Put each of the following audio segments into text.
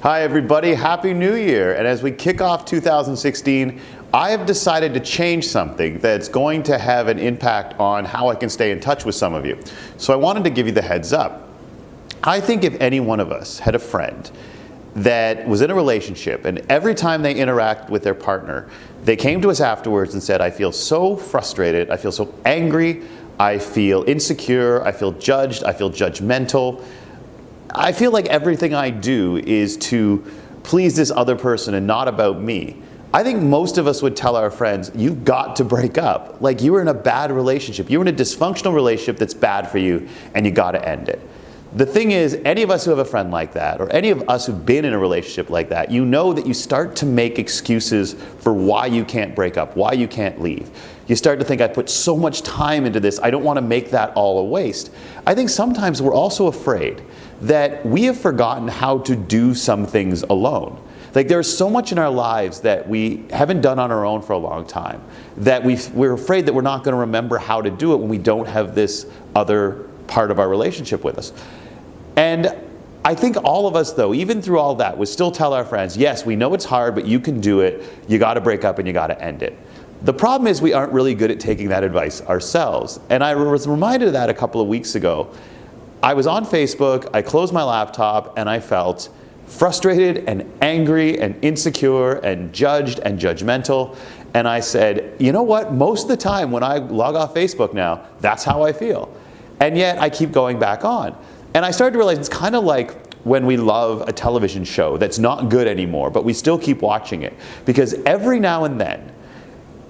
Hi everybody, Happy New Year. And as we kick off 2016, I have decided to change something that's going to have an impact on how I can stay in touch with some of you. So I wanted to give you the heads up. I think if any one of us had a friend that was in a relationship and every time they interact with their partner, they came to us afterwards and said, I feel so frustrated, I feel so angry, I feel insecure, I feel judged, I feel judgmental. I feel like everything I do is to please this other person and not about me. I think most of us would tell our friends, you got to break up. Like you were in a bad relationship. You were in a dysfunctional relationship that's bad for you and you got to end it. The thing is, any of us who have a friend like that, or any of us who've been in a relationship like that, you know that you start to make excuses for why you can't break up, why you can't leave. You start to think, I put so much time into this, I don't want to make that all a waste. I think sometimes we're also afraid that we have forgotten how to do some things alone. Like there's so much in our lives that we haven't done on our own for a long time, that we're afraid that we're not going to remember how to do it when we don't have this other part of our relationship with us. And I think all of us, though, even through all that, would still tell our friends, yes, we know it's hard, but you can do it. You got to break up and you got to end it. The problem is we aren't really good at taking that advice ourselves. And I was reminded of that a couple of weeks ago. I was on Facebook, I closed my laptop, and I felt frustrated and angry and insecure and judged and judgmental. And I said, you know what? Most of the time when I log off Facebook now, that's how I feel. And yet I keep going back on. And I started to realize it's kind of like when we love a television show that's not good anymore, but we still keep watching it. Because every now and then,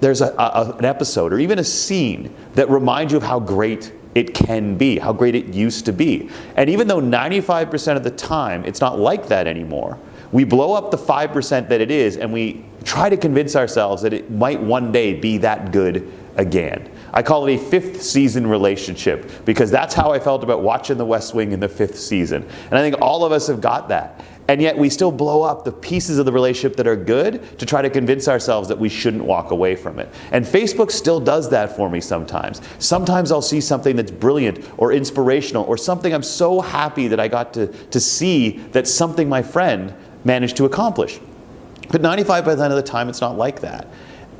there's an episode or even a scene that reminds you of how great it can be, how great it used to be. And even though 95% of the time it's not like that anymore, we blow up the 5% that it is and we try to convince ourselves that it might one day be that good again. I call it a fifth season relationship because that's how I felt about watching The West Wing in the fifth season. And I think all of us have got that. And yet we still blow up the pieces of the relationship that are good to try to convince ourselves that we shouldn't walk away from it. And Facebook still does that for me sometimes. Sometimes I'll see something that's brilliant or inspirational or something I'm so happy that I got to see that's something my friend managed to accomplish. But 95% of the time it's not like that.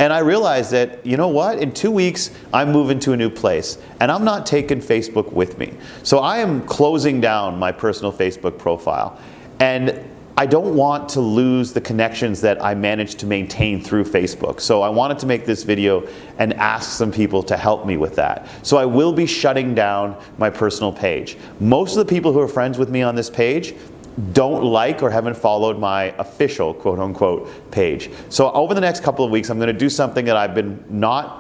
And I realized that, you know what, in 2 weeks, I'm moving to a new place. And I'm not taking Facebook with me. So I am closing down my personal Facebook profile. And I don't want to lose the connections that I managed to maintain through Facebook. So I wanted to make this video and ask some people to help me with that. So I will be shutting down my personal page. Most of the people who are friends with me on this page don't like or haven't followed my official quote-unquote page. So over the next couple of weeks, I'm going to do something that I've been not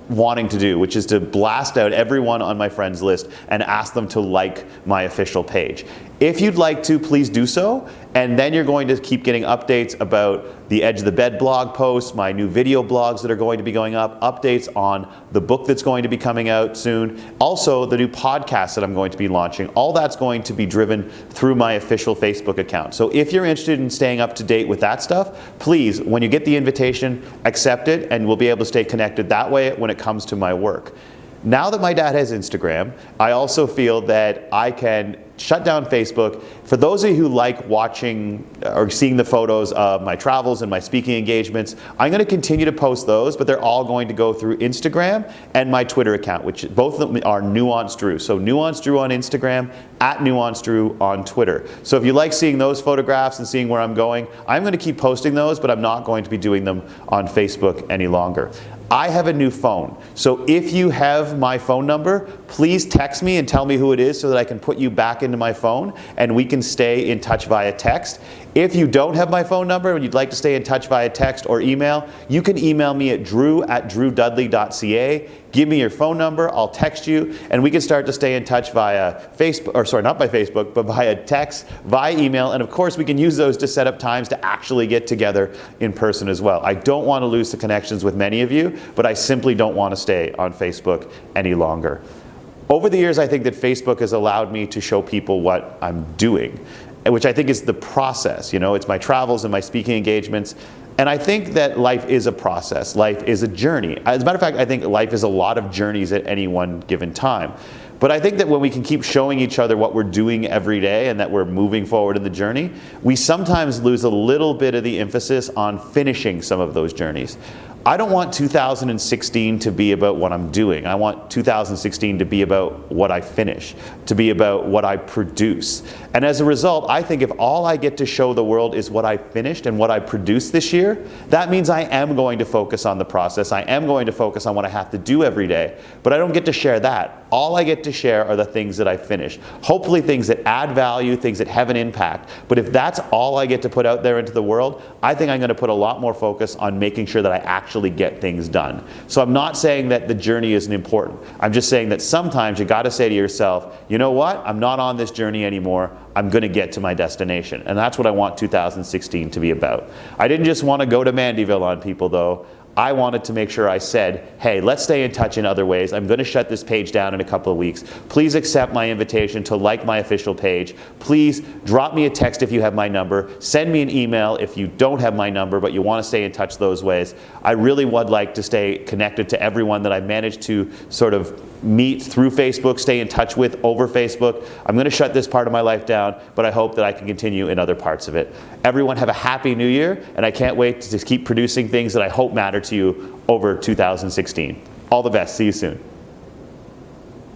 wanting to do, which is to blast out everyone on my friends list and ask them to like my official page. If you'd like to, please do so, and then you're going to keep getting updates about the Edge of the Bed blog posts, my new video blogs that are going to be going up, updates on the book that's going to be coming out soon, also the new podcast that I'm going to be launching. All that's going to be driven through my official Facebook account. So if you're interested in staying up to date with that stuff, please, when you get the invitation, accept it, and we'll be able to stay connected that way when it comes to my work. Now that my dad has Instagram, I also feel that I can shut down Facebook. For those of you who like watching or seeing the photos of my travels and my speaking engagements, I'm going to continue to post those, but they're all going to go through Instagram and my Twitter account, which both of them are Nuanced Drew. So Nuanced Drew on Instagram, at Nuanced Drew on Twitter. So if you like seeing those photographs and seeing where I'm going, I'm going to keep posting those, but I'm not going to be doing them on Facebook any longer. I have a new phone, so if you have my phone number, please text me and tell me who it is so that I can put you back into my phone and we can stay in touch via text. If you don't have my phone number and you'd like to stay in touch via text or email, you can email me at drew@drewdudley.ca. Give me your phone number, I'll text you, and we can start to stay in touch via Facebook, or sorry, not by Facebook, but via text, via email, and of course we can use those to set up times to actually get together in person as well. I don't want to lose the connections with many of you, but I simply don't want to stay on Facebook any longer. Over the years, I think that Facebook has allowed me to show people what I'm doing, which I think is the process. You know, it's my travels and my speaking engagements. And I think that life is a process. Life is a journey. As a matter of fact, I think life is a lot of journeys at any one given time. But I think that when we can keep showing each other what we're doing every day and that we're moving forward in the journey, we sometimes lose a little bit of the emphasis on finishing some of those journeys. I don't want 2016 to be about what I'm doing. I want 2016 to be about what I finish, to be about what I produce. And as a result, I think if all I get to show the world is what I finished and what I produced this year, that means I am going to focus on the process. I am going to focus on what I have to do every day, but I don't get to share that. All I get to share are the things that I finish. Hopefully things that add value, things that have an impact. But if that's all I get to put out there into the world, I think I'm going to put a lot more focus on making sure that I actually get things done. So I'm not saying that the journey isn't important. I'm just saying that sometimes you got to say to yourself, you know what? I'm not on this journey anymore. I'm going to get to my destination. And that's what I want 2016 to be about. I didn't just want to go to Mandyville on people, though. I wanted to make sure I said, hey, let's stay in touch in other ways. I'm going to shut this page down in a couple of weeks. Please accept my invitation to like my official page. Please drop me a text if you have my number. Send me an email if you don't have my number but you want to stay in touch those ways. I really would like to stay connected to everyone that I managed to sort of meet through Facebook, stay in touch with over Facebook. I'm going to shut this part of my life down, but I hope that I can continue in other parts of it. Everyone have a happy new year, and I can't wait to keep producing things that I hope matter to you over 2016. All the best. See you soon.